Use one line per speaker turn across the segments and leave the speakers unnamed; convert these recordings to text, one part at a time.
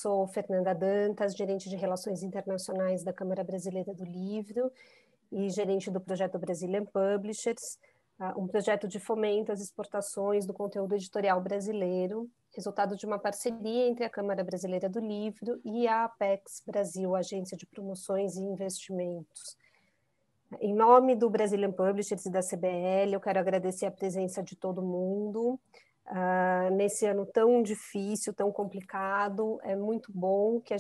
sou Fernanda Dantas, gerente de Relações Internacionais da Câmara Brasileira do Livro e gerente do projeto Brazilian Publishers, um projeto de fomento às exportações do conteúdo editorial brasileiro, resultado de uma parceria entre a Câmara Brasileira do Livro e a Apex Brasil, Agência de Promoções e Investimentos. Em nome do Brazilian Publishers e da CBL, eu quero agradecer a presença de todo mundo. Nesse ano tão difícil, tão complicado, é muito bom que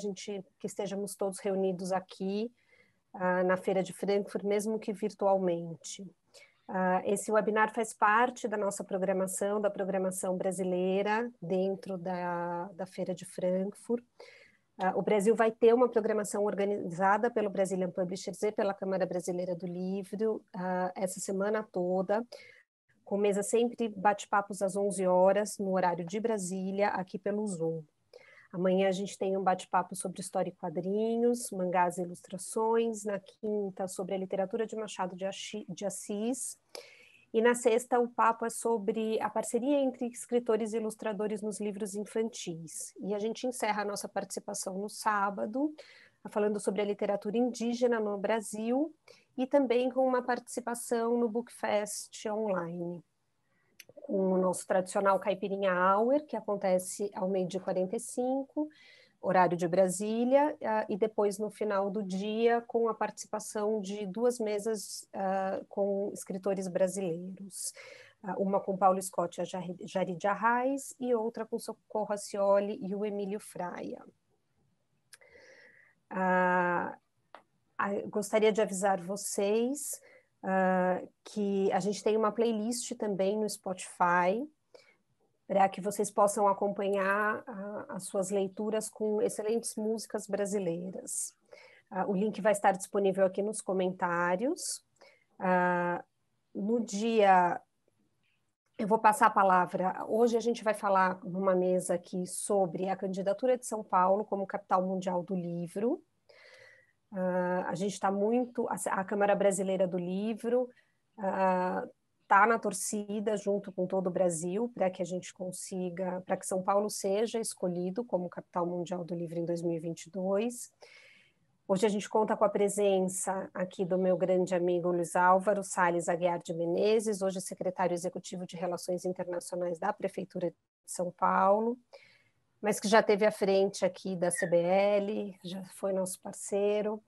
estejamos todos reunidos aqui na Feira de Frankfurt, mesmo que virtualmente. Esse webinar faz parte da nossa programação, da programação brasileira dentro da Feira de Frankfurt. O Brasil vai ter uma programação organizada pelo Brazilian Publishers e pela Câmara Brasileira do Livro essa semana toda, com mesa sempre bate-papos às 11 horas, no horário de Brasília, aqui pelo Zoom. Amanhã a gente tem um bate-papo sobre história e quadrinhos, mangás e ilustrações, na quinta sobre a literatura de Machado de Assis, e na sexta o papo é sobre a parceria entre escritores e ilustradores nos livros infantis. E a gente encerra a nossa participação no sábado, falando sobre a literatura indígena no Brasil, e também com uma participação no Bookfest online, com o nosso tradicional Caipirinha Hour, que acontece ao 12h45, horário de Brasília, e depois no final do dia com a participação de 2 mesas com escritores brasileiros, uma com Paulo Scott e a Jarid Arraes e outra com Socorro Acioli e o Emílio Fraia. Gostaria de avisar vocês que a gente tem uma playlist também no Spotify, para que vocês possam acompanhar as suas leituras com excelentes músicas brasileiras. O link vai estar disponível aqui nos comentários. No dia... Eu vou passar a palavra. Hoje a gente vai falar numa mesa aqui sobre a candidatura de São Paulo como capital mundial do livro. A gente está muito... A Câmara Brasileira do Livro... está na torcida junto com todo o Brasil para que a gente consiga, para que São Paulo seja escolhido como capital mundial do livro em 2022. Hoje a gente conta com a presença aqui do meu grande amigo Luiz Álvaro Salles Aguiar de Menezes, hoje secretário executivo de Relações Internacionais da Prefeitura de São Paulo, mas que já esteve à frente aqui da CBL, já foi nosso parceiro.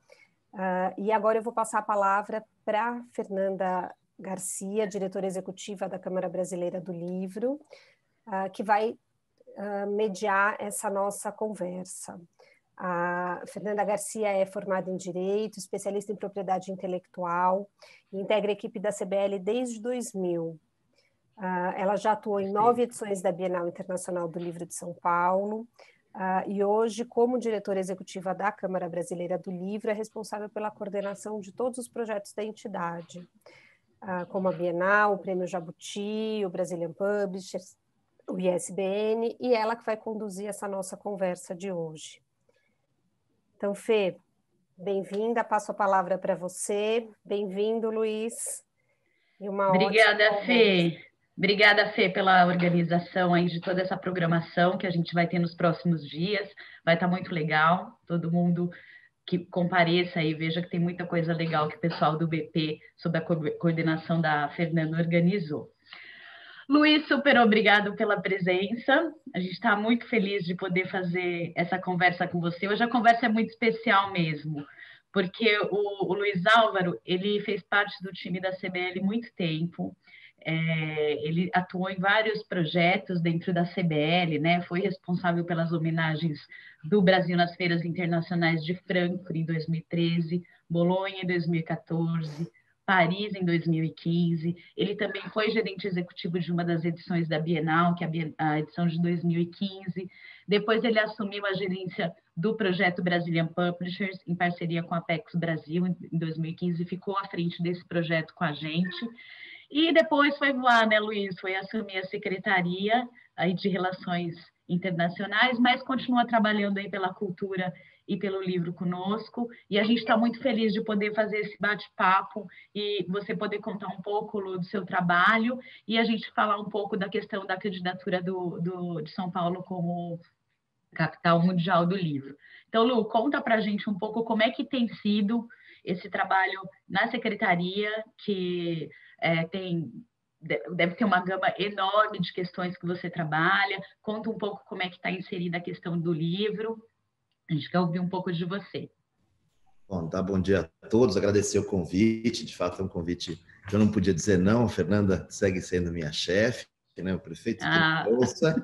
E agora eu vou passar a palavra para Fernanda Garcia, diretora executiva da Câmara Brasileira do Livro, que vai mediar essa nossa conversa. A Fernanda Garcia é formada em Direito, especialista em Propriedade Intelectual, e integra a equipe da CBL desde 2000. Ela já atuou em 9 edições da Bienal Internacional do Livro de São Paulo, e hoje, como diretora executiva da Câmara Brasileira do Livro, é responsável pela coordenação de todos os projetos da entidade, como a Bienal, o Prêmio Jabuti, o Brazilian Publishers, o ISBN, e ela que vai conduzir essa nossa conversa de hoje. Então, Fê, bem-vinda, passo a palavra para você. Bem-vindo, Luiz. E uma
Obrigada, Fê. Obrigada, Fê, pela organização aí de toda essa programação que a gente vai ter nos próximos dias. Vai estar muito legal, todo mundo que compareça e veja que tem muita coisa legal que o pessoal do BP, sob a coordenação da Fernanda, organizou. Luiz, super obrigado pela presença. A gente está muito feliz de poder fazer essa conversa com você. Hoje a conversa é muito especial mesmo, porque o Luiz Álvaro, ele fez parte do time da CBL há muito tempo. Ele atuou em vários projetos dentro da CBL, né? Foi responsável pelas homenagens do Brasil nas feiras internacionais de Frankfurt em 2013, Bolonha em 2014, Paris em 2015. Ele também foi gerente executivo de uma das edições da Bienal, que é a edição de 2015. Depois ele assumiu a gerência do projeto Brazilian Publishers, em parceria com a Apex Brasil, em 2015, ficou à frente desse projeto com a gente. E depois foi voar, né, Luiz? Foi assumir a Secretaria aí de Relações Internacionais, mas continua trabalhando aí pela cultura e pelo livro conosco. E a gente está muito feliz de poder fazer esse bate-papo e você poder contar um pouco, Lu, do seu trabalho e a gente falar um pouco da questão da candidatura de São Paulo como capital mundial do livro. Então, Lu, conta para a gente um pouco como é que tem sido esse trabalho na secretaria, que deve ter uma gama enorme de questões que você trabalha. Conta um pouco como é que está inserida a questão do livro. A gente quer ouvir um pouco de você.
Bom, tá, bom dia a todos. Agradecer o convite. De fato, é um convite que eu não podia dizer não. A Fernanda segue sendo minha chefe, né? O prefeito que ouça.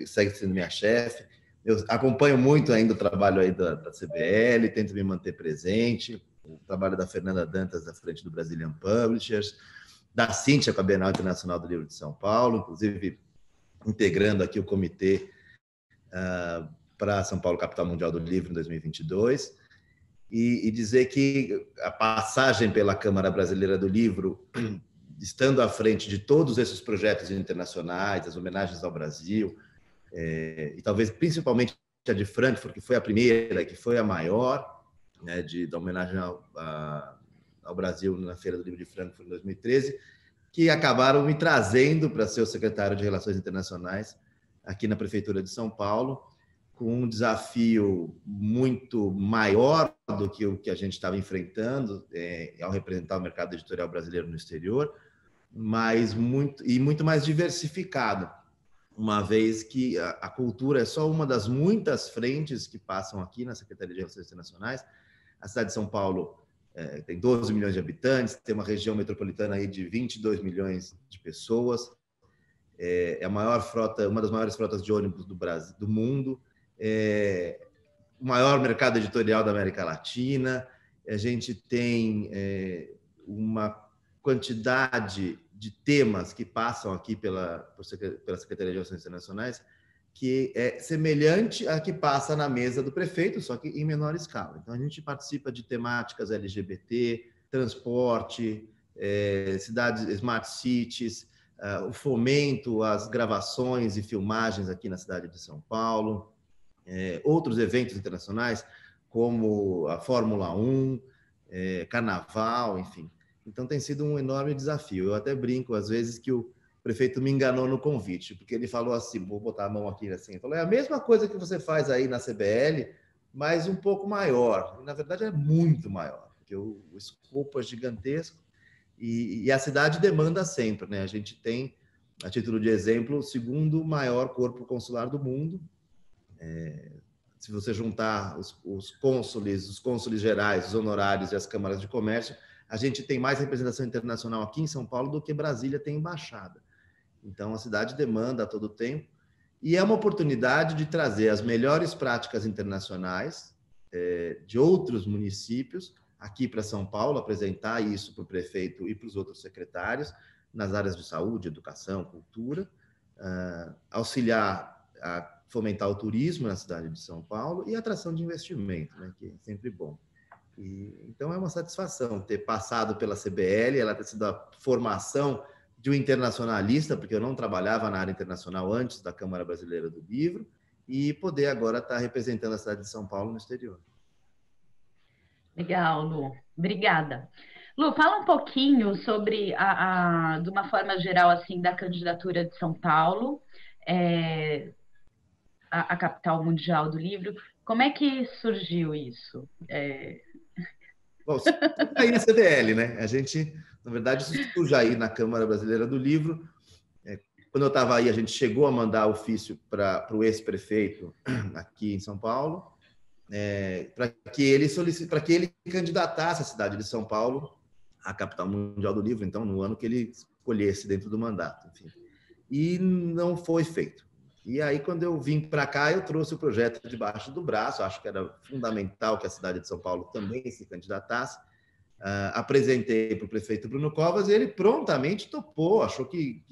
Segue sendo minha chefe. Eu acompanho muito ainda o trabalho aí da CBL, tento me manter presente. O trabalho da Fernanda Dantas à frente do Brazilian Publishers, da Cíntia com a Bienal Internacional do Livro de São Paulo, inclusive integrando aqui o comitê para São Paulo, Capital Mundial do Livro, em 2022. E dizer que a passagem pela Câmara Brasileira do Livro, estando à frente de todos esses projetos internacionais, as homenagens ao Brasil, e talvez principalmente a de Frankfurt, que foi a primeira, que foi a maior, né, da homenagem ao Brasil na Feira do Livro de Frankfurt em 2013, que acabaram me trazendo para ser o secretário de Relações Internacionais aqui na Prefeitura de São Paulo, com um desafio muito maior do que o que a gente estava enfrentando ao representar o mercado editorial brasileiro no exterior, mas muito mais diversificado, uma vez que a cultura é só uma das muitas frentes que passam aqui na Secretaria de Relações Internacionais. A cidade de São Paulo tem 12 milhões de habitantes, tem uma região metropolitana aí de 22 milhões de pessoas, é a maior frota, uma das maiores frotas de ônibus do Brasil, do mundo, o maior mercado editorial da América Latina. A gente tem uma quantidade de temas que passam aqui pela Secretaria de Relações Internacionais que é semelhante à que passa na mesa do prefeito, só que em menor escala. Então, a gente participa de temáticas LGBT, transporte, cidades, smart cities, o fomento às gravações e filmagens aqui na cidade de São Paulo, outros eventos internacionais, como a Fórmula 1, Carnaval, enfim. Então, tem sido um enorme desafio. Eu até brinco, às vezes, que o prefeito me enganou no convite, porque ele falou assim, vou botar a mão aqui assim, falou, é a mesma coisa que você faz aí na CBL, mas um pouco maior. E, na verdade, é muito maior, porque o escopo é gigantesco e a cidade demanda sempre, né? A gente tem, a título de exemplo, o segundo maior corpo consular do mundo. Se você juntar os cônsules gerais, os honorários e as câmaras de comércio, a gente tem mais representação internacional aqui em São Paulo do que Brasília tem embaixada. Então, a cidade demanda a todo tempo e é uma oportunidade de trazer as melhores práticas internacionais de outros municípios aqui para São Paulo, apresentar isso para o prefeito e para os outros secretários nas áreas de saúde, educação, cultura, auxiliar a fomentar o turismo na cidade de São Paulo e a atração de investimento, né, que é sempre bom. Então, é uma satisfação ter passado pela CBL, ela ter sido a formação de um internacionalista, porque eu não trabalhava na área internacional antes da Câmara Brasileira do Livro, e poder agora estar representando a cidade de São Paulo no exterior.
Legal, Lu. Obrigada. Lu, fala um pouquinho sobre, de uma forma geral, assim, da candidatura de São Paulo, a capital mundial do livro. Como é que surgiu isso?
Bom, aí na CBL, né? A gente, na verdade, isso surge aí na Câmara Brasileira do Livro. Quando eu estava aí, a gente chegou a mandar ofício para o ex-prefeito aqui em São Paulo, para que ele candidatasse a cidade de São Paulo à capital mundial do livro, então, no ano que ele escolhesse dentro do mandato. Enfim. E não foi feito. E aí, quando eu vim para cá, eu trouxe o projeto debaixo do braço, acho que era fundamental que a cidade de São Paulo também se candidatasse. Apresentei para o prefeito Bruno Covas e ele prontamente topou, achou que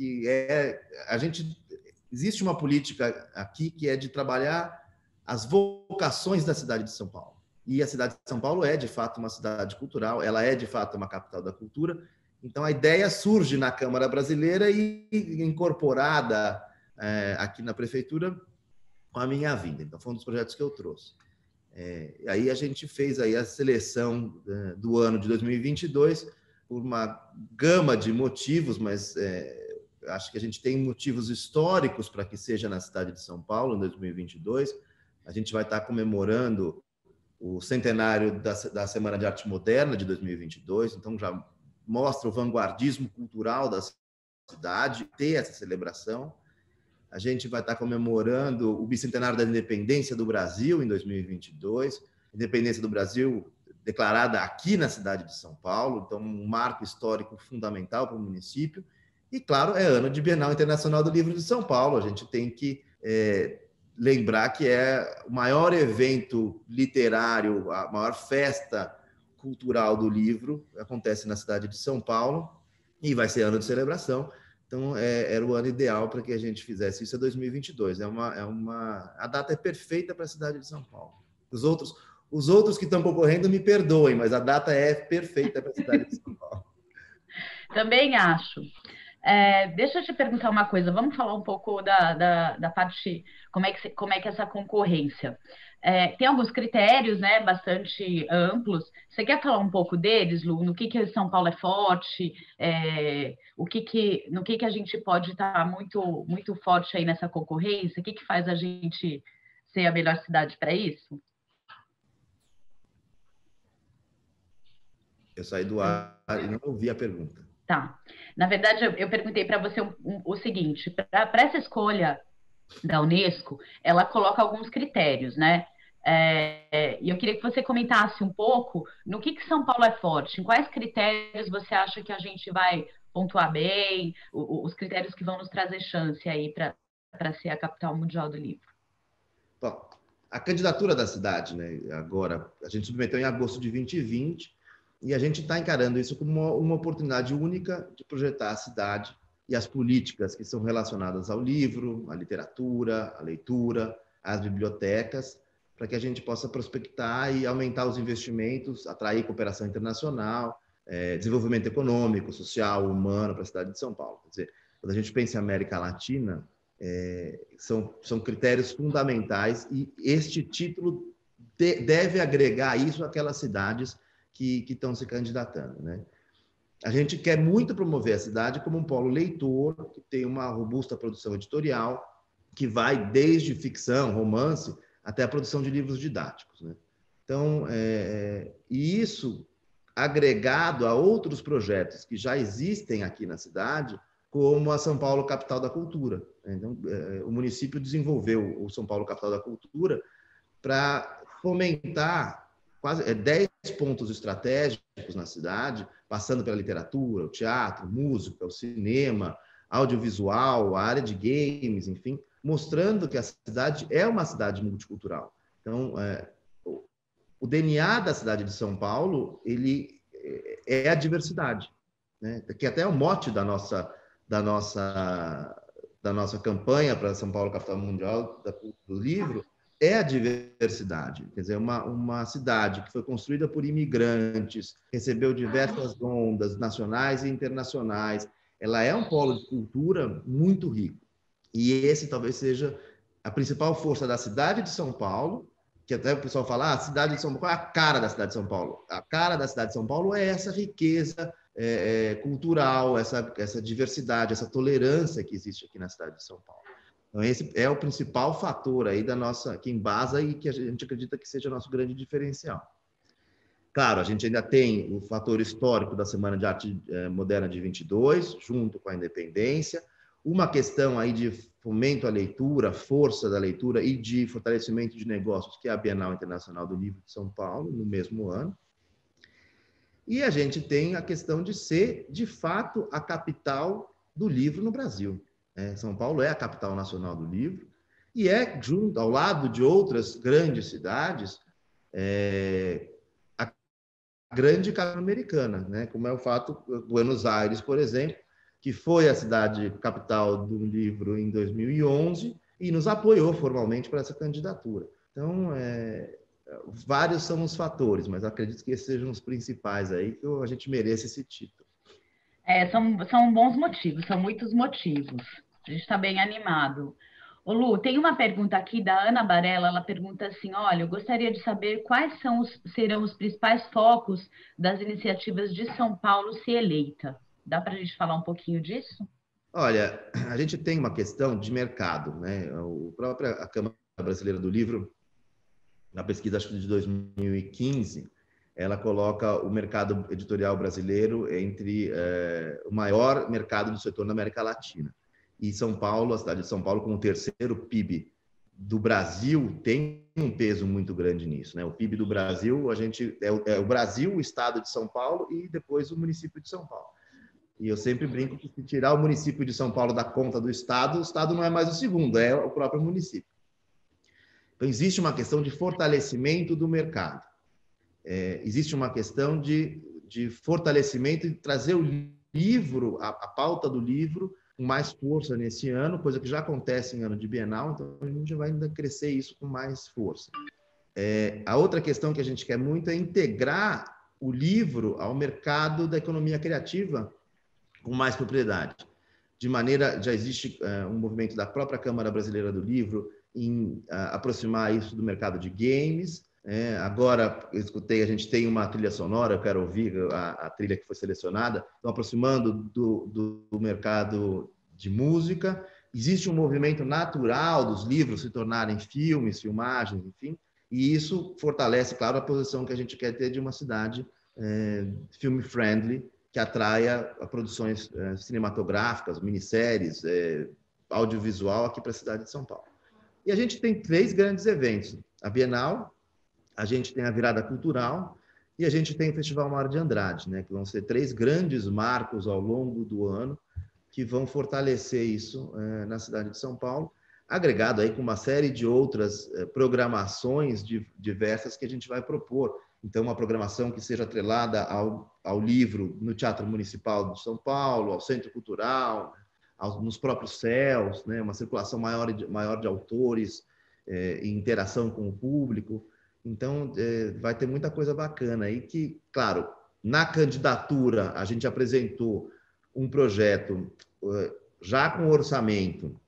existe uma política aqui que é de trabalhar as vocações da cidade de São Paulo. E a cidade de São Paulo é, de fato, uma cidade cultural, ela é, de fato, uma capital da cultura. Então, a ideia surge na Câmara Brasileira e incorporada aqui na Prefeitura com a minha vinda. Então, foi um dos projetos que eu trouxe. Aí a gente fez aí a seleção do ano de 2022 por uma gama de motivos, mas acho que a gente tem motivos históricos para que seja na cidade de São Paulo, em 2022. A gente vai estar comemorando o centenário da Semana de Arte Moderna de 2022, então já mostra o vanguardismo cultural da cidade, ter essa celebração. A gente vai estar comemorando o bicentenário da independência do Brasil em 2022, independência do Brasil declarada aqui na cidade de São Paulo, então um marco histórico fundamental para o município. E, claro, é ano de Bienal Internacional do Livro de São Paulo. A gente tem que lembrar que é o maior evento literário, a maior festa cultural do livro, acontece na cidade de São Paulo, e vai ser ano de celebração. Então, era o ano ideal para que a gente fizesse isso em 2022. A data é perfeita para a cidade de São Paulo. Os outros que estão concorrendo me perdoem, mas a data é perfeita para a cidade de São Paulo.
Também acho. Deixa eu te perguntar uma coisa. Vamos falar um pouco da parte, como é que é essa concorrência? Tem alguns critérios, né, bastante amplos. Você quer falar um pouco deles, Lu? No que São Paulo é forte? No que a gente pode estar muito, muito forte aí nessa concorrência? O que faz a gente ser a melhor cidade para isso?
Eu saí do ar e não ouvi a pergunta.
Tá. Na verdade, eu perguntei para você o seguinte: para essa escolha da Unesco, ela coloca alguns critérios, né? E eu queria que você comentasse um pouco no que São Paulo é forte, em quais critérios você acha que a gente vai pontuar bem, os critérios que vão nos trazer chance aí para ser a capital mundial do livro.
Bom, a candidatura da cidade, né? Agora, a gente submeteu em agosto de 2020, e a gente está encarando isso como uma oportunidade única de projetar a cidade e as políticas que são relacionadas ao livro, à literatura, à leitura, às bibliotecas, para que a gente possa prospectar e aumentar os investimentos, atrair cooperação internacional, desenvolvimento econômico, social, humano para a cidade de São Paulo. Quer dizer, quando a gente pensa em América Latina, são critérios fundamentais, e este título deve agregar isso àquelas cidades que estão se candidatando, né? A gente quer muito promover a cidade como um polo leitor, que tem uma robusta produção editorial, que vai desde ficção, romance, até a produção de livros didáticos, né? Então, e isso agregado a outros projetos que já existem aqui na cidade, como a São Paulo Capital da Cultura. Então, o município desenvolveu o São Paulo Capital da Cultura para fomentar quase 10 pontos estratégicos na cidade, passando pela literatura, o teatro, música, o cinema, audiovisual, a área de games, enfim, mostrando que a cidade é uma cidade multicultural. Então, o DNA da cidade de São Paulo, ele é a diversidade, né? Que até é o mote da nossa campanha para São Paulo Capital Mundial do Livro, é a diversidade. Quer dizer, uma cidade que foi construída por imigrantes, recebeu diversas ondas nacionais e internacionais. Ela é um polo de cultura muito rico. E esse talvez seja a principal força da cidade de São Paulo, que até o pessoal fala, a cidade de São Paulo é a cara da cidade de São Paulo. A cara da cidade de São Paulo é essa riqueza cultural, essa diversidade, essa tolerância que existe aqui na cidade de São Paulo. Então, esse é o principal fator aí que embasa e que a gente acredita que seja o nosso grande diferencial. Claro, a gente ainda tem o fator histórico da Semana de Arte Moderna de 22, junto com a independência, uma questão aí de fomento à leitura, força da leitura e de fortalecimento de negócios, que é a Bienal Internacional do Livro de São Paulo, no mesmo ano. E a gente tem a questão de ser, de fato, a capital do livro no Brasil. São Paulo é a capital nacional do livro e junto, ao lado de outras grandes cidades, a grande capital americana, né? Como é o fato de Buenos Aires, por exemplo, que foi a cidade capital do livro em 2011 e nos apoiou formalmente para essa candidatura. Então, vários são os fatores, mas acredito que esses sejam os principais aí, que a gente merece esse título.
São bons motivos, são muitos motivos. A gente está bem animado. Ô Lu, tem uma pergunta aqui da Ana Barella, ela pergunta assim, olha, eu gostaria de saber quais serão os principais focos das iniciativas de São Paulo se eleita. Dá para a gente falar um pouquinho disso?
Olha, a gente tem uma questão de mercado, né? A Câmara Brasileira do Livro, na pesquisa acho que de 2015, ela coloca o mercado editorial brasileiro entre o maior mercado do setor na América Latina. E São Paulo, a cidade de São Paulo, como o terceiro PIB do Brasil, tem um peso muito grande nisso, né? O PIB do Brasil, é o Brasil, o estado de São Paulo e depois o município de São Paulo. E eu sempre brinco que se tirar o município de São Paulo da conta do estado, o estado não é mais o segundo, é o próprio município. Então, existe uma questão de fortalecimento do mercado. Existe uma questão de fortalecimento e trazer o livro, a pauta do livro, com mais força nesse ano, coisa que já acontece em ano de Bienal, então a gente vai ainda crescer isso com mais força. A outra questão que a gente quer muito é integrar o livro ao mercado da economia criativa com mais propriedade. De maneira, já existe um movimento da própria Câmara Brasileira do Livro em aproximar isso do mercado de games. Agora, eu escutei, a gente tem uma trilha sonora, eu quero ouvir a trilha que foi selecionada, estão aproximando do mercado de música. Existe um movimento natural dos livros se tornarem filmes, filmagens, enfim, e isso fortalece, claro, a posição que a gente quer ter de uma cidade film-friendly, que atraia produções cinematográficas, minisséries, audiovisual aqui para a cidade de São Paulo. E a gente tem 3 grandes eventos: a Bienal, a gente tem a Virada Cultural e a gente tem o Festival Mário de Andrade, né, que vão ser 3 grandes marcos ao longo do ano que vão fortalecer isso na cidade de São Paulo, agregado aí com uma série de outras programações diversas que a gente vai propor. Então, uma programação que seja atrelada ao livro no Teatro Municipal de São Paulo, ao Centro Cultural, nos próprios CELs, né? Uma circulação maior de autores e interação com o público. Então, vai ter muita coisa bacana aí que, claro, na candidatura a gente apresentou um projeto já com orçamento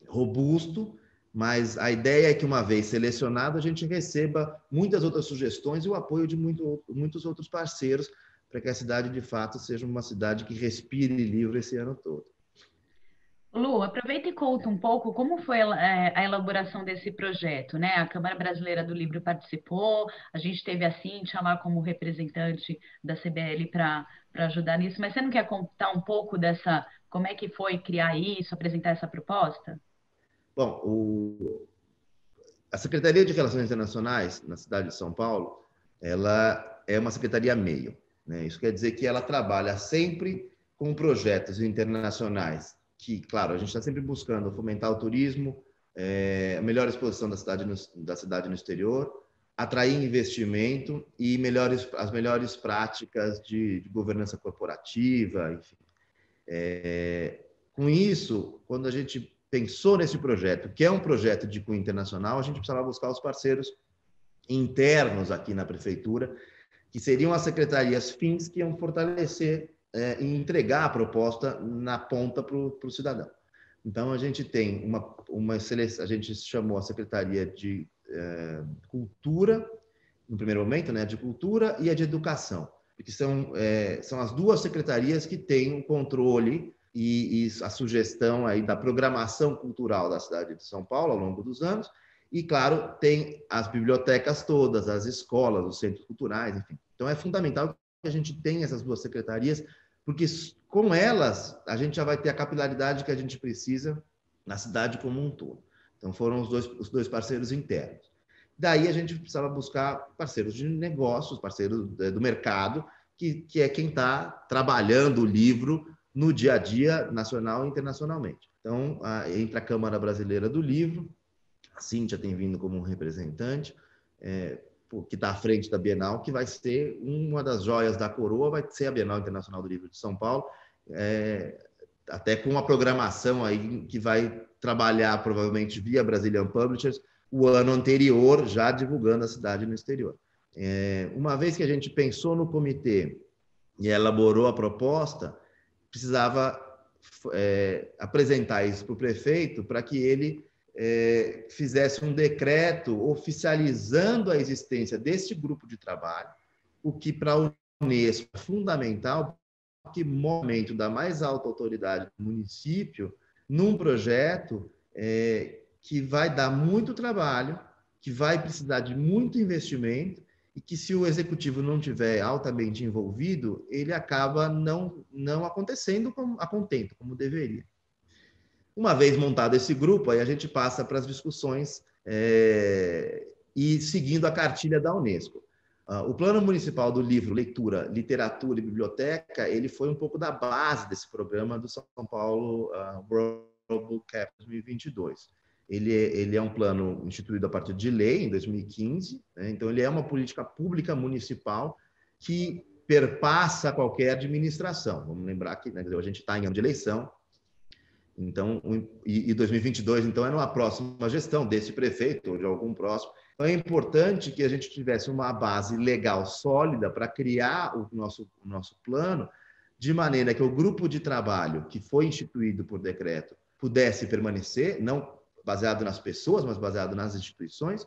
robusto, mas a ideia é que, uma vez selecionado, a gente receba muitas outras sugestões e o apoio de muitos outros parceiros para que a cidade, de fato, seja uma cidade que respire livro esse ano todo.
Lu, aproveita e conta um pouco como foi a elaboração desse projeto, né? A Câmara Brasileira do Livro participou, a gente teve a Cíntia lá como representante da CBL para ajudar nisso, mas você não quer contar um pouco como é que foi criar isso, apresentar essa proposta?
Bom, a Secretaria de Relações Internacionais na cidade de São Paulo, ela é uma secretaria meio, né? Isso quer dizer que ela trabalha sempre com projetos internacionais que, claro, a gente está sempre buscando fomentar o turismo, a melhor exposição da cidade no exterior, atrair investimento e as melhores práticas de governança corporativa, enfim. Com isso, quando a gente pensou nesse projeto, que é um projeto de cunho internacional, a gente precisava buscar os parceiros internos aqui na prefeitura, que seriam as secretarias fins que iam fortalecer e entregar a proposta na ponta para o cidadão. Então, a gente tem uma seleção, a gente chamou a Secretaria de Cultura, no primeiro momento, né, de Cultura e a de Educação, que são as 2 secretarias que têm o controle e a sugestão aí da programação cultural da cidade de São Paulo ao longo dos anos. E, claro, tem as bibliotecas todas, as escolas, os centros culturais, enfim. Então, é fundamental que a gente tenha essas 2 secretarias, porque com elas a gente já vai ter a capilaridade que a gente precisa na cidade como um todo. Então, foram os dois parceiros internos. Daí a gente precisava buscar parceiros de negócios, parceiros do mercado, que é quem está trabalhando o livro no dia a dia, nacional e internacionalmente. Então, entre a Câmara Brasileira do Livro, a Cíntia tem vindo como representante, que está à frente da Bienal, que vai ser uma das joias da coroa, vai ser a Bienal Internacional do Livro de São Paulo, até com uma programação aí que vai trabalhar, provavelmente, via Brazilian Publishers, o ano anterior, já divulgando a cidade no exterior. Uma vez que a gente pensou no comitê e elaborou a proposta, precisava apresentar isso para o prefeito para que ele fizesse um decreto oficializando a existência deste grupo de trabalho, o que para a Unesco é fundamental, que momento da mais alta autoridade do município num projeto que vai dar muito trabalho, que vai precisar de muito investimento e que, se o executivo não tiver altamente envolvido, ele acaba não acontecendo a contento, como deveria. Uma vez montado esse grupo, aí a gente passa para as discussões e seguindo a cartilha da Unesco. O Plano Municipal do Livro, Leitura, Literatura e Biblioteca, ele foi um pouco da base desse programa do São Paulo World Book Cap 2022. Ele é um plano instituído a partir de lei, em 2015, né? Então ele é uma política pública municipal que perpassa qualquer administração. Vamos lembrar que, né, a gente está em ano de eleição, então, e 2022, então, é numa próxima gestão desse prefeito ou de algum próximo. Então, é importante que a gente tivesse uma base legal sólida para criar o nosso plano, de maneira que o grupo de trabalho que foi instituído por decreto pudesse permanecer, não baseado nas pessoas, mas baseado nas instituições,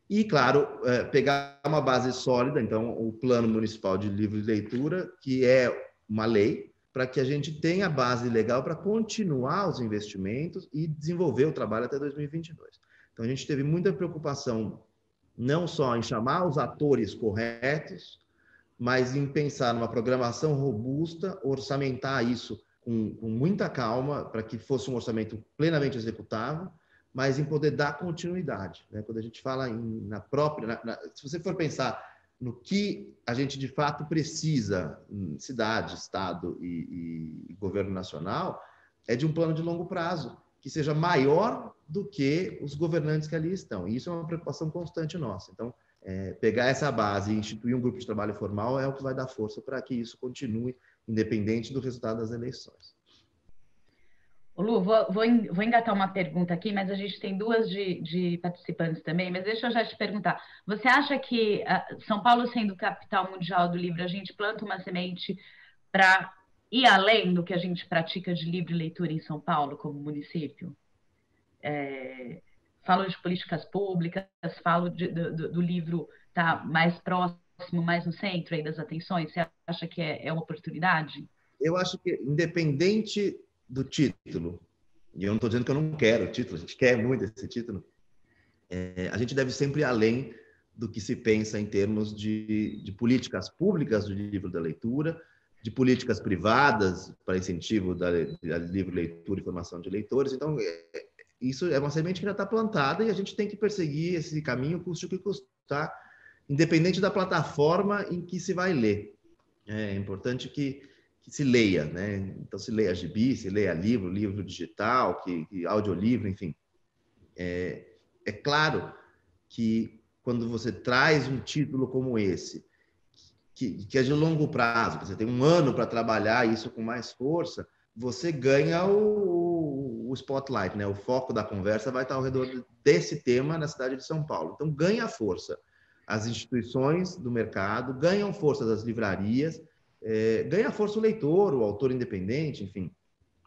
e, claro, pegar uma base sólida, então, o Plano Municipal de Livro e Leitura, que é uma lei, para que a gente tenha base legal para continuar os investimentos e desenvolver o trabalho até 2022. Então, a gente teve muita preocupação não só em chamar os atores corretos, mas em pensar numa programação robusta, orçamentar isso com muita calma, para que fosse um orçamento plenamente executável, mas em poder dar continuidade, né? Quando a gente fala se você for pensar no que a gente de fato precisa, em cidade, estado e governo nacional, é de um plano de longo prazo, que seja maior do que os governantes que ali estão. E isso é uma preocupação constante nossa. Então, pegar essa base e instituir um grupo de trabalho formal é o que vai dar força para que isso continue, independente do resultado das eleições.
Lu, vou engatar uma pergunta aqui, mas a gente tem duas de participantes também, mas deixa eu já te perguntar. Você acha que São Paulo, sendo capital mundial do livro, a gente planta uma semente para ir além do que a gente pratica de livro e leitura em São Paulo, como município? Falo de políticas públicas, falo do livro estar mais próximo, mais no centro aí das atenções. Você acha que é uma oportunidade?
Eu acho que, independente do título, e eu não estou dizendo que eu não quero o título, a gente quer muito esse título, a gente deve sempre ir além do que se pensa em termos de políticas públicas do livro da leitura, de políticas privadas para incentivo da livro leitura e formação de leitores. Então, isso é uma semente que já está plantada e a gente tem que perseguir esse caminho, custe o que custar, independente da plataforma em que se vai ler. É importante que se leia, né? Então, se leia gibi, se leia livro digital, que audiolivro, enfim. É claro que quando você traz um título como esse, que é de longo prazo, você tem um ano para trabalhar isso com mais força, você ganha o spotlight, né? O foco da conversa vai estar ao redor desse tema na cidade de São Paulo. Então, ganha força as instituições do mercado, ganham força das livrarias, ganha força o leitor, o autor independente, enfim.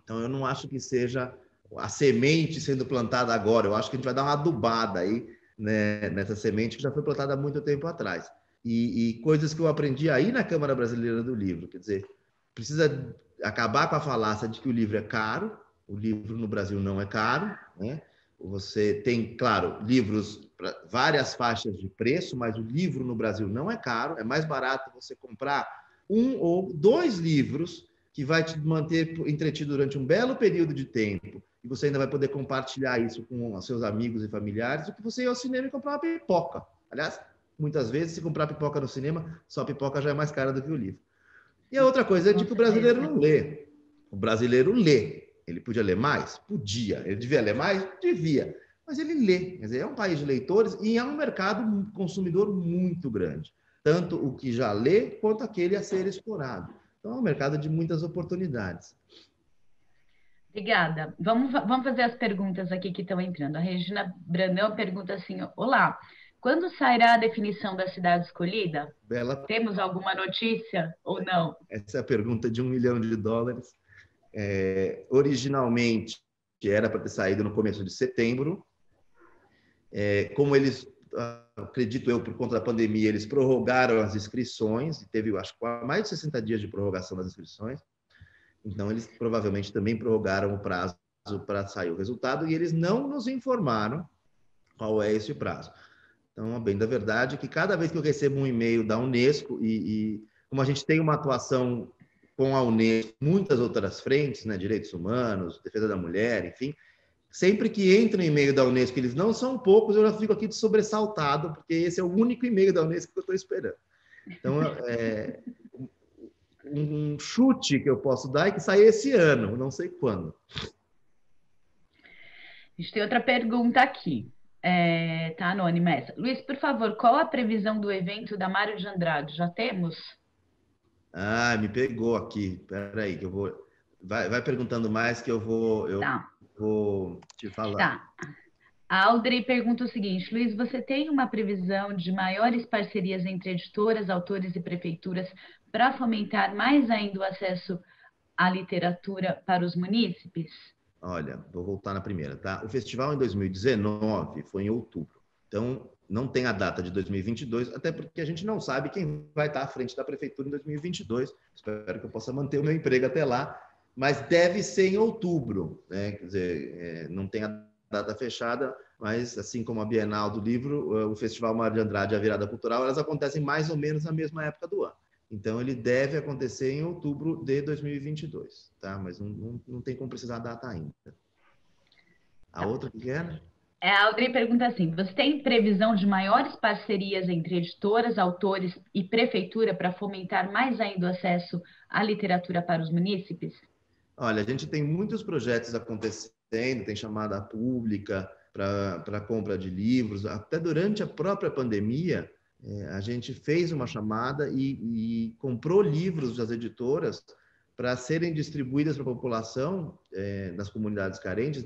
Então, eu não acho que seja a semente sendo plantada agora. Eu acho que a gente vai dar uma adubada aí, né, nessa semente que já foi plantada há muito tempo atrás. E coisas que eu aprendi aí na Câmara Brasileira do Livro. Quer dizer, precisa acabar com a falácia de que o livro é caro. O livro no Brasil não é caro, né? Você tem, claro, livros para várias faixas de preço, mas o livro no Brasil não é caro. É mais barato você comprar 1 ou 2 livros que vai te manter entretido durante um belo período de tempo e você ainda vai poder compartilhar isso com os seus amigos e familiares do que você ir ao cinema e comprar uma pipoca. Aliás, muitas vezes, se comprar pipoca no cinema, só a pipoca já é mais cara do que o livro. E a outra coisa é de que o brasileiro não lê. O brasileiro lê. Ele podia ler mais? Podia. Ele devia ler mais? Devia. Mas ele lê. Quer dizer, é um país de leitores e é um mercado consumidor muito grande. Tanto o que já lê, quanto aquele a ser explorado. Então, é um mercado de muitas oportunidades.
Obrigada. Vamos fazer as perguntas aqui que estão entrando. A Regina Brandão pergunta assim: olá, quando sairá a definição da cidade escolhida? Temos alguma notícia ou não?
Essa é a pergunta de $1 milhão. Originalmente, era para ter saído no começo de setembro. Como eles, acredito eu, por conta da pandemia, eles prorrogaram as inscrições, e teve, acho que, mais de 60 dias de prorrogação das inscrições. Então, eles provavelmente também prorrogaram o prazo para sair o resultado e eles não nos informaram qual é esse prazo. Então, a bem da verdade é que cada vez que eu recebo um e-mail da Unesco, e como a gente tem uma atuação com a Unesco, muitas outras frentes, né, direitos humanos, defesa da mulher, enfim, sempre que entra um e-mail da Unesco, eles não são poucos, eu já fico aqui de sobressaltado, porque esse é o único e-mail da Unesco que eu estou esperando. Então, um chute que eu posso dar é que sai esse ano, não sei quando.
A gente tem outra pergunta aqui. Tá anônima essa. Luiz, por favor, qual a previsão do evento da Mário de Andrade? Já temos?
Ah, me pegou aqui. Espera aí, que eu vou... Vai perguntando mais que eu vou te falar.
Tá. A Audrey pergunta o seguinte, Luiz, você tem uma previsão de maiores parcerias entre editoras, autores e prefeituras para fomentar mais ainda o acesso à literatura para os munícipes?
Olha, vou voltar na primeira, tá? O festival em 2019 foi em outubro. Então, não tem a data de 2022, até porque a gente não sabe quem vai estar à frente da prefeitura em 2022. Espero que eu possa manter o meu emprego até lá, mas deve ser em outubro, né? Quer dizer, não tem a data fechada, mas assim como a Bienal do Livro, o Festival Mário de Andrade e a Virada Cultural, elas acontecem mais ou menos na mesma época do ano. Então, ele deve acontecer em outubro de 2022, tá? Mas não tem como precisar a data ainda. A outra que era?
A Audrey pergunta assim, você tem previsão de maiores parcerias entre editoras, autores e prefeitura para fomentar mais ainda o acesso à literatura para os munícipes?
Olha, a gente tem muitos projetos acontecendo, tem chamada pública para compra de livros, até durante a própria pandemia, a gente fez uma chamada e comprou livros das editoras para serem distribuídas para a população das comunidades carentes,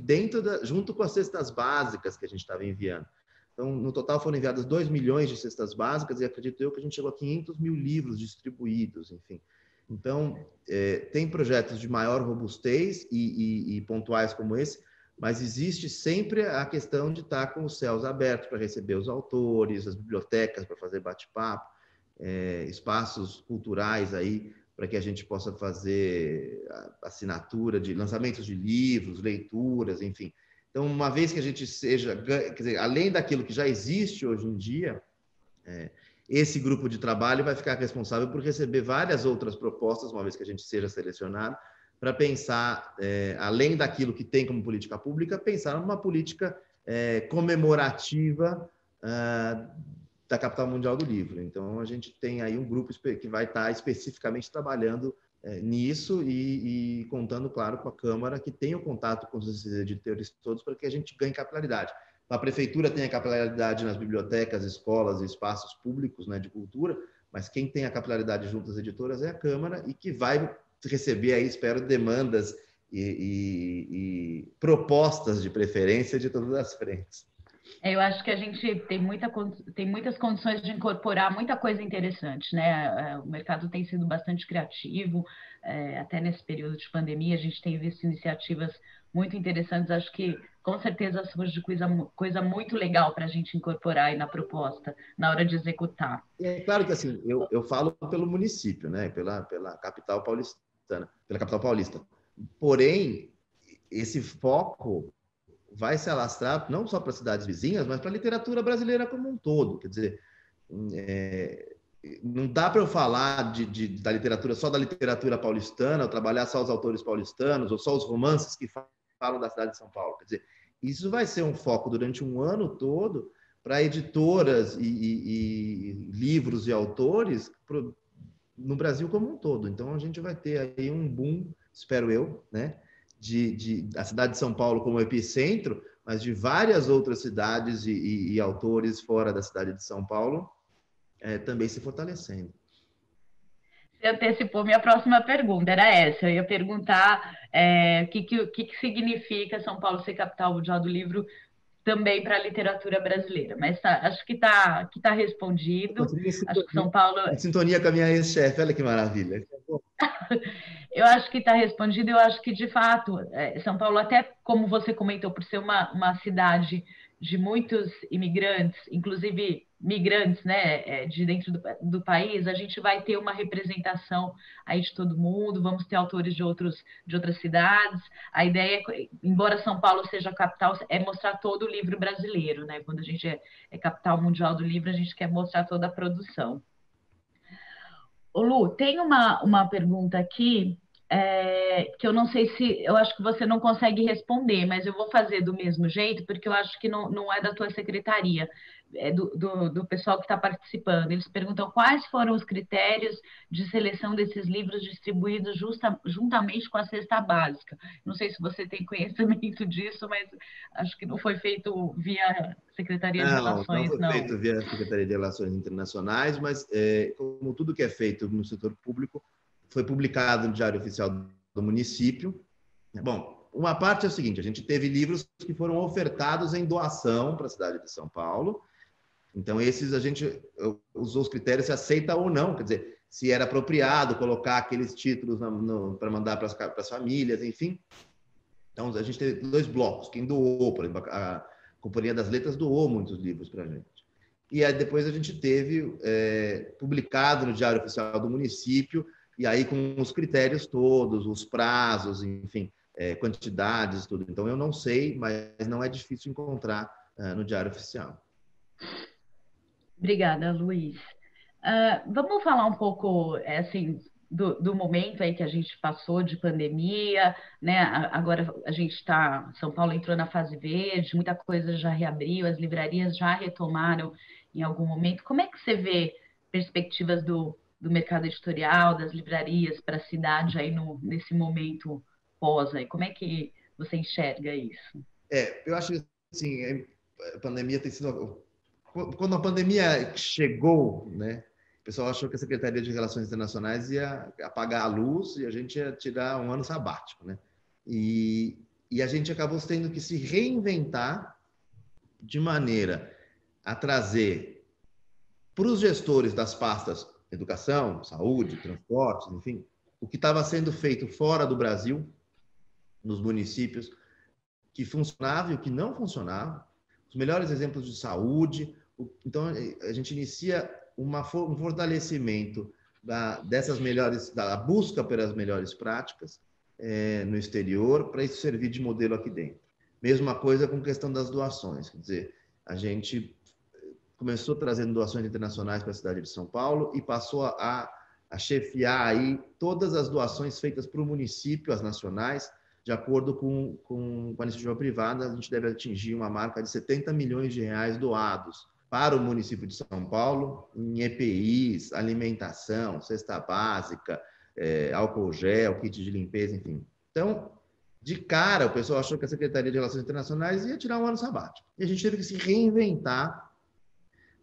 junto com as cestas básicas que a gente estava enviando. Então, no total foram enviadas 2 milhões de cestas básicas e acredito eu que a gente chegou a 500 mil livros distribuídos, enfim. Então, tem projetos de maior robustez e pontuais como esse, mas existe sempre a questão de estar com os céus abertos para receber os autores, as bibliotecas para fazer bate-papo, espaços culturais aí para que a gente possa fazer assinatura de lançamentos de livros, leituras, enfim. Então, uma vez que a gente seja, quer dizer, além daquilo que já existe hoje em dia, esse grupo de trabalho vai ficar responsável por receber várias outras propostas, uma vez que a gente seja selecionado, para pensar, além daquilo que tem como política pública, pensar numa política comemorativa da Capital Mundial do Livro. Então, a gente tem aí um grupo que vai estar especificamente trabalhando nisso e contando, claro, com a Câmara, que tem o contato com os editores todos, para que a gente ganhe capilaridade. A prefeitura tem a capilaridade nas bibliotecas, escolas e espaços públicos, né, de cultura, mas quem tem a capilaridade junto às editoras é a Câmara e que vai receber aí, espero, demandas e propostas de preferência de todas as frentes.
Eu acho que a gente tem muitas condições de incorporar muita coisa interessante, né? O mercado tem sido bastante criativo, até nesse período de pandemia a gente tem visto iniciativas muito interessantes. Acho que com certeza surge coisa muito legal para a gente incorporar aí na proposta, na hora de executar.
É claro que assim, eu falo pelo município, né? Pela capital paulista. Porém, esse foco vai se alastrar não só para as cidades vizinhas, mas para a literatura brasileira como um todo. Quer dizer, não dá para eu falar da literatura, só da literatura paulistana, ou trabalhar só os autores paulistanos, ou só os romances que falam da cidade de São Paulo. Quer dizer, isso vai ser um foco durante um ano todo para editoras e livros e autores no Brasil como um todo. Então, a gente vai ter aí um boom, espero eu, né? A cidade de São Paulo como epicentro, mas de várias outras cidades e autores fora da cidade de São Paulo também se fortalecendo.
Você antecipou minha próxima pergunta, era essa. Eu ia perguntar o que significa São Paulo ser capital mundial do livro também para a literatura brasileira, mas acho que tá respondido. Acho que São Paulo...
Em sintonia com a minha ex-chefe, olha que maravilha.
Eu acho que está respondido, eu acho que, de fato, São Paulo, até como você comentou, por ser uma cidade de muitos imigrantes, inclusive migrantes, né, de dentro do país, a gente vai ter uma representação aí de todo mundo, vamos ter autores de outras cidades. A ideia, embora São Paulo seja a capital, é mostrar todo o livro brasileiro, né? Quando a gente é capital mundial do livro, a gente quer mostrar toda a produção. Ô Lu, tem uma pergunta aqui que eu não sei se, eu acho que você não consegue responder, mas eu vou fazer do mesmo jeito, porque eu acho que não é da tua secretaria, é do pessoal que está participando. Eles perguntam quais foram os critérios de seleção desses livros distribuídos juntamente com a cesta básica. Não sei se você tem conhecimento disso, mas acho que não foi feito via Secretaria de Relações,
não foi feito via Secretaria de Relações Internacionais, mas como tudo que é feito no setor público, foi publicado no Diário Oficial do município. Bom, uma parte é o seguinte, a gente teve livros que foram ofertados em doação para a cidade de São Paulo, então esses a gente usou os critérios se aceita ou não, quer dizer, se era apropriado colocar aqueles títulos para mandar para as famílias, enfim. Então a gente teve 2 blocos, quem doou, por exemplo, a Companhia das Letras doou muitos livros para a gente. E aí depois a gente teve publicado no Diário Oficial do município, e aí com os critérios todos, os prazos, enfim, quantidades, tudo. Então eu não sei, mas não é difícil encontrar no Diário Oficial.
Obrigada, Luiz. Vamos falar um pouco, assim, do momento aí que a gente passou de pandemia, né? Agora a gente São Paulo entrou na fase verde, muita coisa já reabriu, as livrarias já retomaram em algum momento. Como é que você vê perspectivas do mercado editorial, das livrarias para a cidade aí nesse momento pós aí? Como é que você enxerga isso?
Eu acho que, assim, a pandemia tem sido... Quando a pandemia chegou, né, o pessoal achou que a Secretaria de Relações Internacionais ia apagar a luz e a gente ia tirar um ano sabático, né? E a gente acabou tendo que se reinventar de maneira a trazer para os gestores das pastas educação, saúde, transportes, enfim, o que estava sendo feito fora do Brasil, nos municípios, que funcionava e o que não funcionava, os melhores exemplos de saúde. Então, a gente inicia um fortalecimento da busca pelas melhores práticas no exterior, para isso servir de modelo aqui dentro. Mesma coisa com a questão das doações, quer dizer, a gente começou trazendo doações internacionais para a cidade de São Paulo e passou a chefiar aí todas as doações feitas para o município, as nacionais, de acordo com a iniciativa privada. A gente deve atingir uma marca de 70 milhões de reais doados para o município de São Paulo, em EPIs, alimentação, cesta básica, álcool gel, kit de limpeza, enfim. Então, de cara, o pessoal achou que a Secretaria de Relações Internacionais ia tirar um ano sabático. E a gente teve que se reinventar,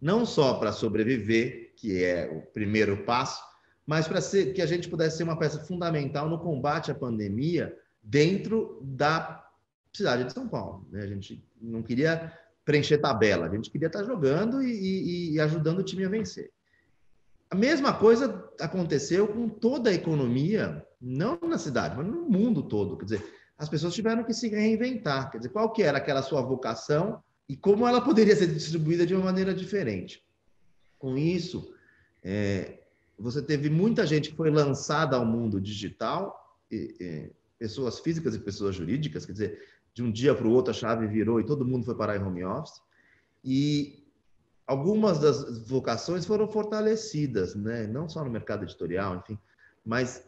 não só para sobreviver, que é o primeiro passo, mas para que a gente pudesse ser uma peça fundamental no combate à pandemia dentro da cidade de São Paulo. A gente não queria preencher tabela, a gente queria estar jogando e ajudando o time a vencer. A mesma coisa aconteceu com toda a economia, não na cidade, mas no mundo todo. Quer dizer, as pessoas tiveram que se reinventar. Quer dizer, qual que era aquela sua vocação e como ela poderia ser distribuída de uma maneira diferente. Com isso, você teve muita gente que foi lançada ao mundo digital, pessoas físicas e pessoas jurídicas, quer dizer, de um dia para o outro a chave virou e todo mundo foi parar em home office. E algumas das vocações foram fortalecidas, né? Não só no mercado editorial, enfim, mas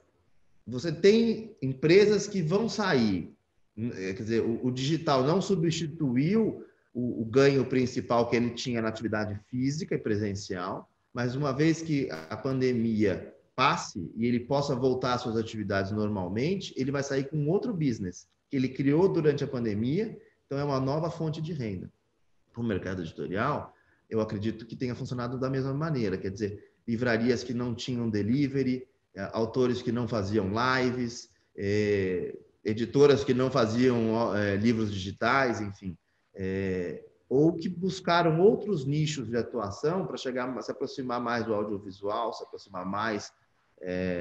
você tem empresas que vão sair. Quer dizer, o digital não substituiu o ganho principal que ele tinha na atividade física e presencial, mas uma vez que a pandemia passe e ele possa voltar às suas atividades normalmente, ele vai sair com outro business que ele criou durante a pandemia, então é uma nova fonte de renda. Para o mercado editorial, eu acredito que tenha funcionado da mesma maneira, quer dizer, livrarias que não tinham delivery, autores que não faziam lives, editoras que não faziam livros digitais, enfim, ou que buscaram outros nichos de atuação para se aproximar mais do audiovisual, se aproximar mais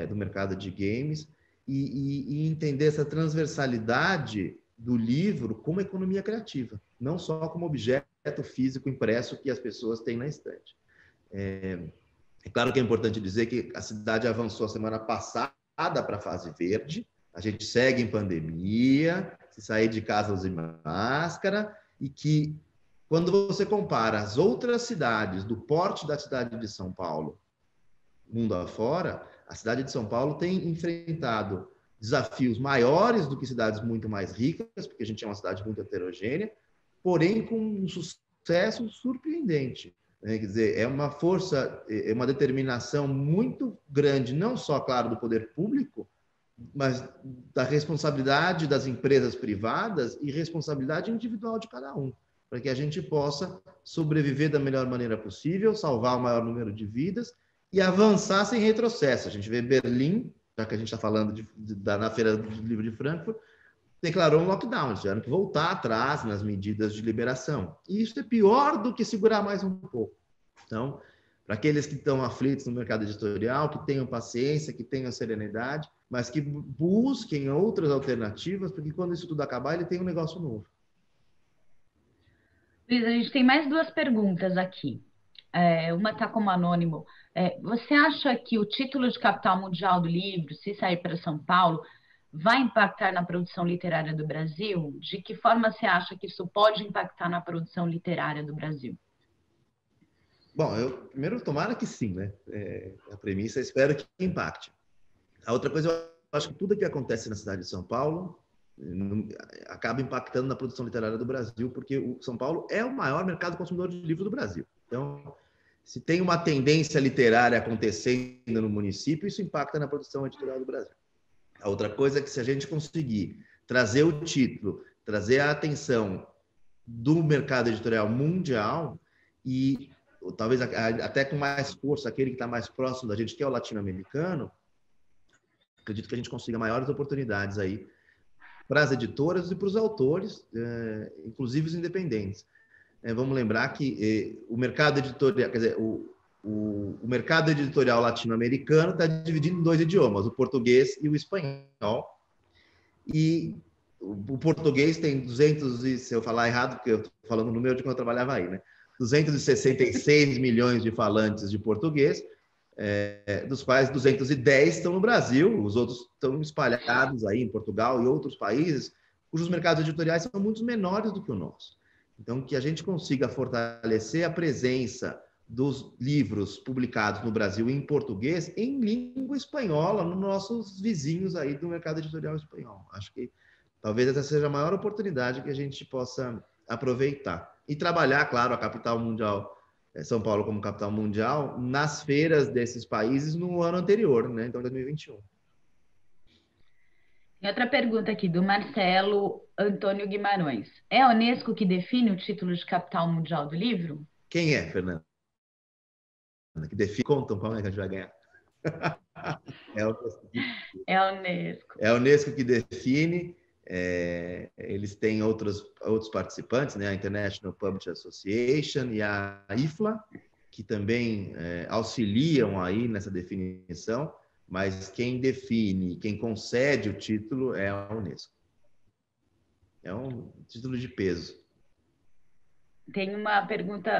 do mercado de games e entender essa transversalidade do livro como economia criativa, não só como objeto objeto físico impresso que as pessoas têm na estante. É claro que é importante dizer que a cidade avançou a semana passada para a fase verde, a gente segue em pandemia, se sair de casa use máscara, e que quando você compara as outras cidades do porte da cidade de São Paulo, mundo afora, a cidade de São Paulo tem enfrentado desafios maiores do que cidades muito mais ricas, porque a gente é uma cidade muito heterogênea, porém com um sucesso surpreendente. Quer dizer, é uma força, é uma determinação muito grande, não só, claro, do poder público, mas da responsabilidade das empresas privadas e responsabilidade individual de cada um, para que a gente possa sobreviver da melhor maneira possível, salvar o maior número de vidas e avançar sem retrocesso. A gente vê Berlim, já que a gente está falando na Feira do Livro de Frankfurt, declarou um lockdown, eles tiveram que voltar atrás nas medidas de liberação. E isso é pior do que segurar mais um pouco. Então, para aqueles que estão aflitos no mercado editorial, que tenham paciência, que tenham serenidade, mas que busquem outras alternativas, porque quando isso tudo acabar, ele tem um negócio novo.
Luiz, a gente tem mais 2 perguntas aqui. Uma está como anônimo. Você acha que o título de capital mundial do livro, se sair para São Paulo, vai impactar na produção literária do Brasil? De que forma você acha que isso pode impactar na produção literária do Brasil?
Bom, primeiro, tomara que sim, né? A premissa, espero que impacte. A outra coisa, eu acho que tudo que acontece na cidade de São Paulo acaba impactando na produção literária do Brasil, porque o São Paulo é o maior mercado consumidor de livros do Brasil. Então, se tem uma tendência literária acontecendo no município, isso impacta na produção editorial do Brasil. A outra coisa é que se a gente conseguir trazer o título, trazer a atenção do mercado editorial mundial e talvez até com mais força aquele que está mais próximo da gente, que é o latino-americano, acredito que a gente consiga maiores oportunidades aí para as editoras e para os autores, inclusive os independentes. Vamos lembrar que o mercado editorial, quer dizer, o mercado editorial latino-americano está dividido em 2 idiomas, o português e o espanhol. E o português tem 200, e se eu falar errado, porque eu estou falando no meu de quando eu trabalhava aí, né? 266 milhões de falantes de português, dos quais 210 estão no Brasil, os outros estão espalhados aí em Portugal e outros países, cujos mercados editoriais são muito menores do que o nosso. Então, que a gente consiga fortalecer a presença dos livros publicados no Brasil em português, em língua espanhola, nos nossos vizinhos aí do mercado editorial espanhol. Acho que talvez essa seja a maior oportunidade que a gente possa aproveitar. E trabalhar, claro, a capital mundial, São Paulo como capital mundial, nas feiras desses países no ano anterior, né? Então, 2021.
Tem outra pergunta aqui, do Marcelo Antônio Guimarães. É a Unesco que define o título de capital mundial do livro?
Quem é, Fernanda? Que define, contam como é que a gente vai ganhar. É
a Unesco.
É a Unesco que define. Eles têm outros participantes, né? A International Publishing Association e a IFLA, que também auxiliam aí nessa definição, mas quem define, quem concede o título é a Unesco. É um título de peso.
Tem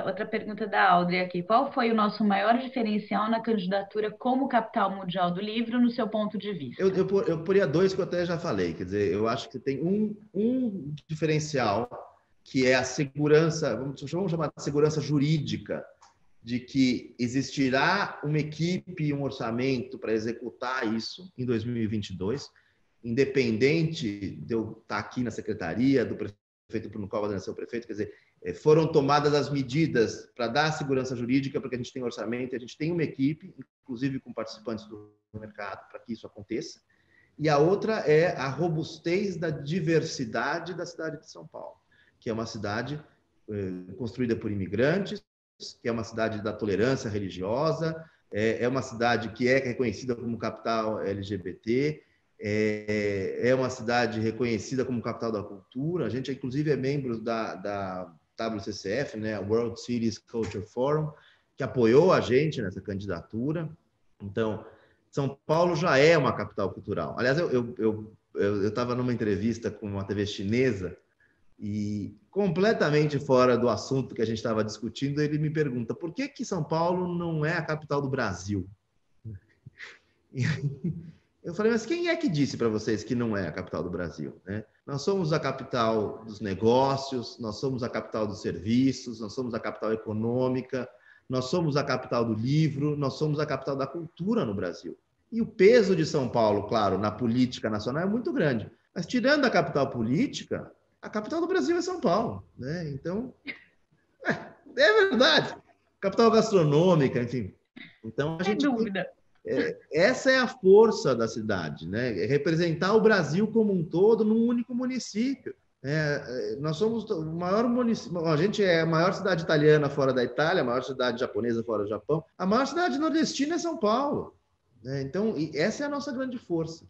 outra pergunta da Audrey aqui. Qual foi o nosso maior diferencial na candidatura como capital mundial do livro, no seu ponto de vista?
Eu poria 2 que eu até já falei. Quer dizer, eu acho que tem um diferencial, que é a segurança, vamos chamar de segurança jurídica, de que existirá uma equipe e um orçamento para executar isso em 2022, independente de eu estar aqui na secretaria, do prefeito Bruno Covas, ser o prefeito, quer dizer, foram tomadas as medidas para dar segurança jurídica, porque a gente tem orçamento, a gente tem uma equipe, inclusive com participantes do mercado, para que isso aconteça. E a outra é a robustez da diversidade da cidade de São Paulo, que é uma cidade construída por imigrantes, que é uma cidade da tolerância religiosa, é uma cidade que é reconhecida como capital LGBT, é uma cidade reconhecida como capital da cultura. A gente, inclusive, é membro da WCCF, né, World Cities Culture Forum, que apoiou a gente nessa candidatura. Então, São Paulo já é uma capital cultural. Aliás, eu estava numa entrevista com uma TV chinesa E completamente fora do assunto que a gente estava discutindo, ele me pergunta: por que que São Paulo não é a capital do Brasil? E eu falei: mas quem é que disse para vocês que não é a capital do Brasil, né? Nós somos a capital dos negócios, nós somos a capital dos serviços, nós somos a capital econômica, nós somos a capital do livro, nós somos a capital da cultura no Brasil. E o peso de São Paulo, claro, na política nacional é muito grande. Mas tirando a capital política, a capital do Brasil é São Paulo, né? Então, é verdade. Capital gastronômica, enfim. Então, a gente...
Sem dúvida.
Essa é a força da cidade, né? É representar o Brasil como um todo num único município. Nós somos o maior município, a gente é a maior cidade italiana fora da Itália, a maior cidade japonesa fora do Japão, a maior cidade nordestina é São Paulo, né? Então, essa é a nossa grande força.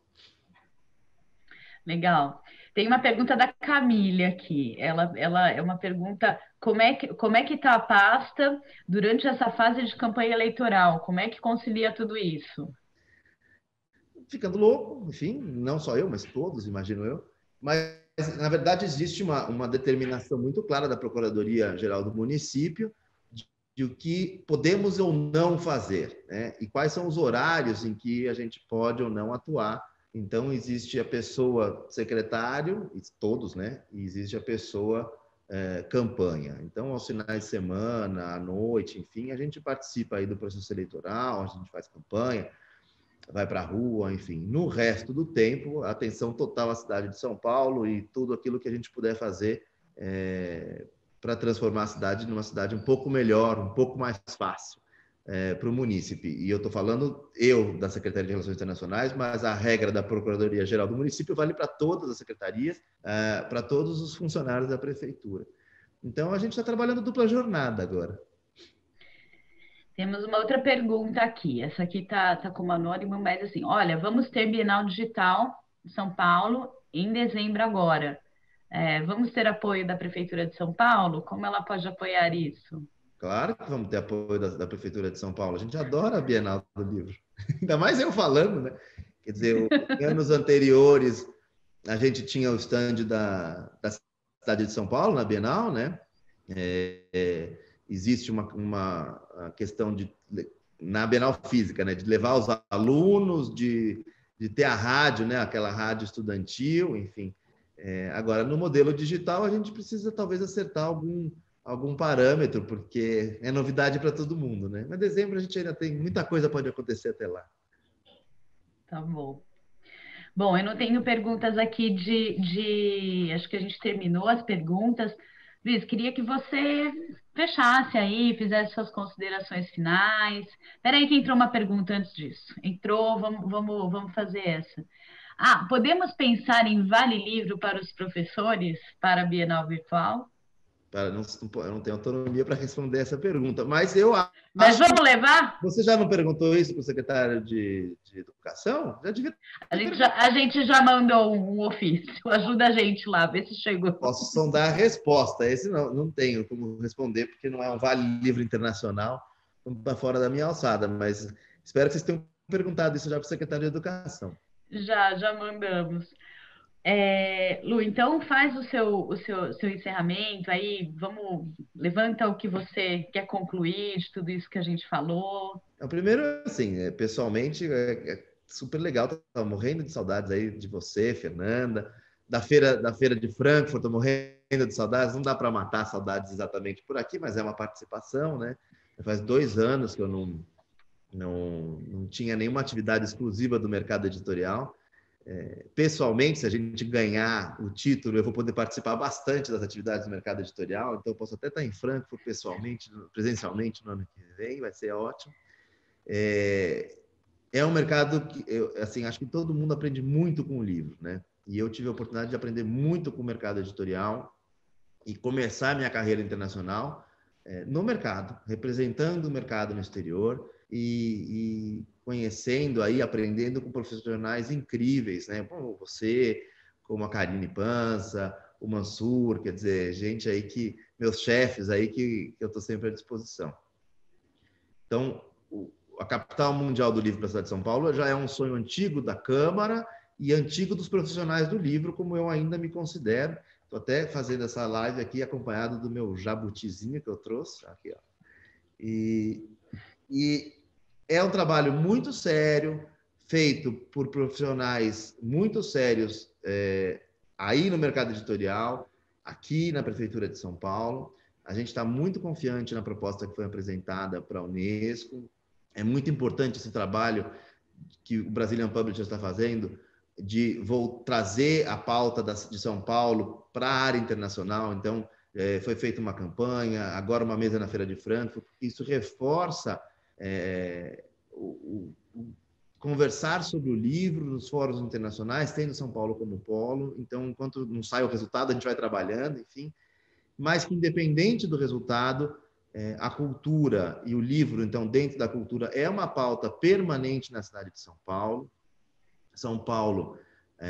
Legal. Tem uma pergunta da Camille aqui. Ela é uma pergunta: como é que está a pasta durante essa fase de campanha eleitoral? Como é que concilia tudo isso?
Ficando louco, enfim, não só eu, mas todos, imagino eu. Mas, na verdade, existe uma determinação muito clara da Procuradoria-Geral do Município de o que podemos ou não fazer, né? E quais são os horários em que a gente pode ou não atuar. Então, existe a pessoa secretário, todos, né? E existe a pessoa campanha. Então, aos finais de semana, à noite, enfim, a gente participa aí do processo eleitoral, a gente faz campanha, vai para a rua, enfim. No resto do tempo, atenção total à cidade de São Paulo e tudo aquilo que a gente puder fazer para transformar a cidade numa cidade um pouco melhor, um pouco mais fácil para o munícipe. E eu estou falando da Secretaria de Relações Internacionais, mas a regra da Procuradoria-Geral do Município vale para todas as secretarias, para todos os funcionários da Prefeitura. Então, a gente está trabalhando dupla jornada agora.
Temos uma outra pergunta aqui. Essa aqui tá como anônimo, mas assim: olha, vamos ter Bienal Digital em São Paulo em dezembro agora. Vamos ter apoio da Prefeitura de São Paulo? Como ela pode apoiar isso?
Claro que vamos ter apoio da Prefeitura de São Paulo. A gente adora a Bienal do Livro. Ainda mais eu falando, né? Quer dizer, em anos anteriores, a gente tinha o stand da cidade de São Paulo, na Bienal, né? Existe uma questão na Bienal Física, né? De levar os alunos, de ter a rádio, né? Aquela rádio estudantil, enfim. Agora, no modelo digital, a gente precisa talvez acertar algum parâmetro, porque é novidade para todo mundo, né? Mas dezembro a gente ainda tem muita coisa, pode acontecer até lá.
Tá bom. Bom, eu não tenho perguntas aqui acho que a gente terminou as perguntas. Luiz, queria que você fechasse aí, fizesse suas considerações finais. Espera aí que entrou uma pergunta antes disso. Entrou, vamos fazer essa. Podemos pensar em Vale Livro para os professores para a Bienal Virtual?
Eu não tenho autonomia para responder essa pergunta, mas eu acho...
Mas vamos levar?
Você já não perguntou isso para o secretário de Educação? Já devia...
A gente já mandou um ofício. Ajuda a gente lá, vê se chegou.
Posso sondar a resposta. Esse não tenho como responder, porque não é um Vale Livro internacional, não está fora da minha alçada, mas espero que vocês tenham perguntado isso já para o secretário de Educação.
Já mandamos. Lu, então faz o seu encerramento aí, levanta o que você quer concluir de tudo isso que a gente falou.
Primeiro, assim, pessoalmente, é super legal, estou morrendo de saudades aí de você, Fernanda, da feira de Frankfurt, estou morrendo de saudades, não dá para matar saudades exatamente por aqui, mas é uma participação, né? Faz 2 anos que eu não tinha nenhuma atividade exclusiva do mercado editorial. Pessoalmente, se a gente ganhar o título, eu vou poder participar bastante das atividades do mercado editorial, então eu posso até estar em Frankfurt presencialmente no ano que vem, vai ser ótimo. É um mercado que, assim, acho que todo mundo aprende muito com o livro, né? E eu tive a oportunidade de aprender muito com o mercado editorial e começar a minha carreira internacional no mercado, representando o mercado no exterior e conhecendo aí, aprendendo com profissionais incríveis, né? Como você, como a Karine Panza, o Mansur, quer dizer, gente aí meus chefes aí que eu estou sempre à disposição. Então, a capital mundial do livro para a cidade de São Paulo já é um sonho antigo da Câmara e antigo dos profissionais do livro, como eu ainda me considero. Estou até fazendo essa live aqui acompanhado do meu jabutizinho que eu trouxe. Aqui, ó. E é um trabalho muito sério, feito por profissionais muito sérios aí no mercado editorial, aqui na Prefeitura de São Paulo. A gente está muito confiante na proposta que foi apresentada para a Unesco. É muito importante esse trabalho que o Brazilian Publishers está fazendo, de trazer a pauta de São Paulo para a área internacional. Então, foi feita uma campanha, agora uma mesa na Feira de Frankfurt. Isso reforça conversar sobre o livro nos fóruns internacionais, tendo São Paulo como polo. Então, enquanto não sai o resultado, a gente vai trabalhando, enfim. Mas que, independente do resultado, a cultura e o livro, então, dentro da cultura, é uma pauta permanente na cidade de São Paulo. São Paulo,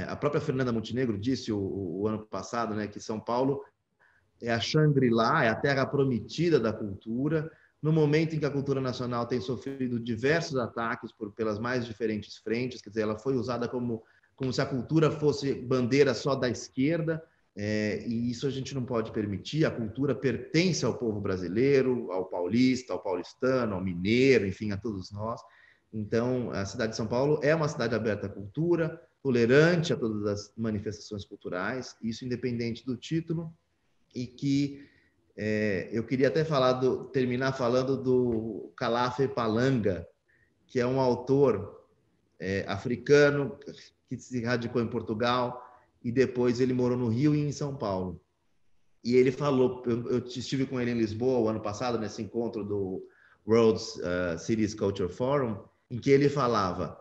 a própria Fernanda Montenegro disse o ano passado, né, que São Paulo é a Shangri-La, é a terra prometida da cultura, no momento em que a cultura nacional tem sofrido diversos ataques pelas mais diferentes frentes. Quer dizer, ela foi usada como se a cultura fosse bandeira só da esquerda, e isso a gente não pode permitir. A cultura pertence ao povo brasileiro, ao paulista, ao paulistano, ao mineiro, enfim, a todos nós. Então, a cidade de São Paulo é uma cidade aberta à cultura, tolerante a todas as manifestações culturais, isso independente do título, e que eu queria até terminar falando do Kalafe Palanga, que é um autor africano que se radicou em Portugal e depois ele morou no Rio e em São Paulo. E ele falou, eu estive com ele em Lisboa o ano passado, nesse encontro do World Cities Culture Forum, em que ele falava,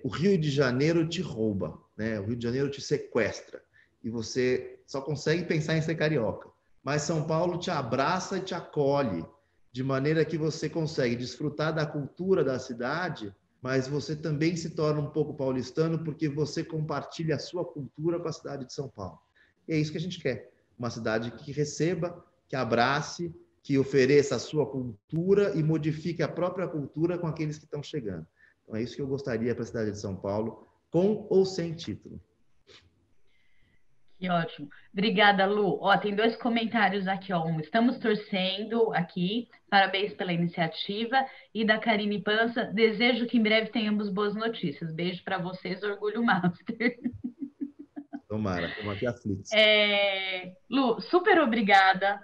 o Rio de Janeiro te rouba, né? O Rio de Janeiro te sequestra, e você só consegue pensar em ser carioca. Mas São Paulo te abraça e te acolhe, de maneira que você consegue desfrutar da cultura da cidade, mas você também se torna um pouco paulistano, porque você compartilha a sua cultura com a cidade de São Paulo. E é isso que a gente quer, uma cidade que receba, que abrace, que ofereça a sua cultura e modifique a própria cultura com aqueles que estão chegando. Então, é isso que eu gostaria para a cidade de São Paulo, com ou sem título.
Que ótimo. Obrigada, Lu. Tem 2 comentários aqui, ó. Estamos torcendo aqui. Parabéns pela iniciativa. E da Karine Pança, desejo que em breve tenhamos boas notícias. Beijo para vocês, Orgulho Master.
Tomara, estamos aqui aflitos.
Lu, super obrigada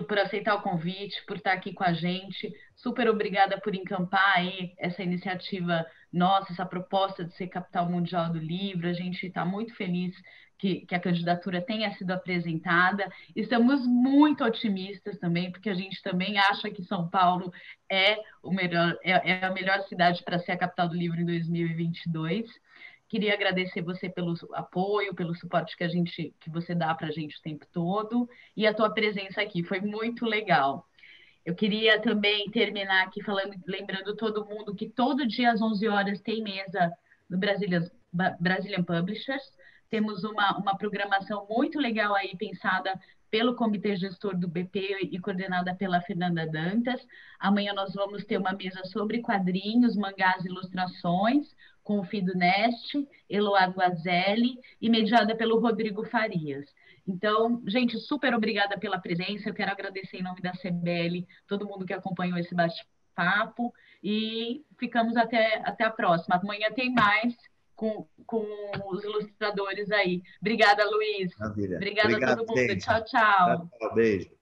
por aceitar o convite, por estar aqui com a gente. Super obrigada por encampar aí essa iniciativa nossa, essa proposta de ser capital mundial do livro. A gente está muito feliz que a candidatura tenha sido apresentada. Estamos muito otimistas também, porque a gente também acha que São Paulo é a melhor cidade para ser a capital do livro em 2022. Queria agradecer você pelo apoio, pelo suporte que você dá para a gente o tempo todo, e a tua presença aqui, foi muito legal. Eu queria também terminar aqui lembrando todo mundo que todo dia às 11 horas tem mesa no Brazilian Publishers. Temos uma programação muito legal aí, pensada pelo Comitê Gestor do BP e coordenada pela Fernanda Dantas. Amanhã nós vamos ter uma mesa sobre quadrinhos, mangás e ilustrações, com o Fido Neste, Eloá Guazelli e mediada pelo Rodrigo Farias. Então, gente, super obrigada pela presença. Eu quero agradecer em nome da CBL todo mundo que acompanhou esse bate-papo e ficamos até a próxima. Amanhã tem mais com os ilustradores aí. Obrigada, Luiz.
Maravilha.
Obrigada a todo mundo.
Gente.
Tchau, tchau.
Beijo.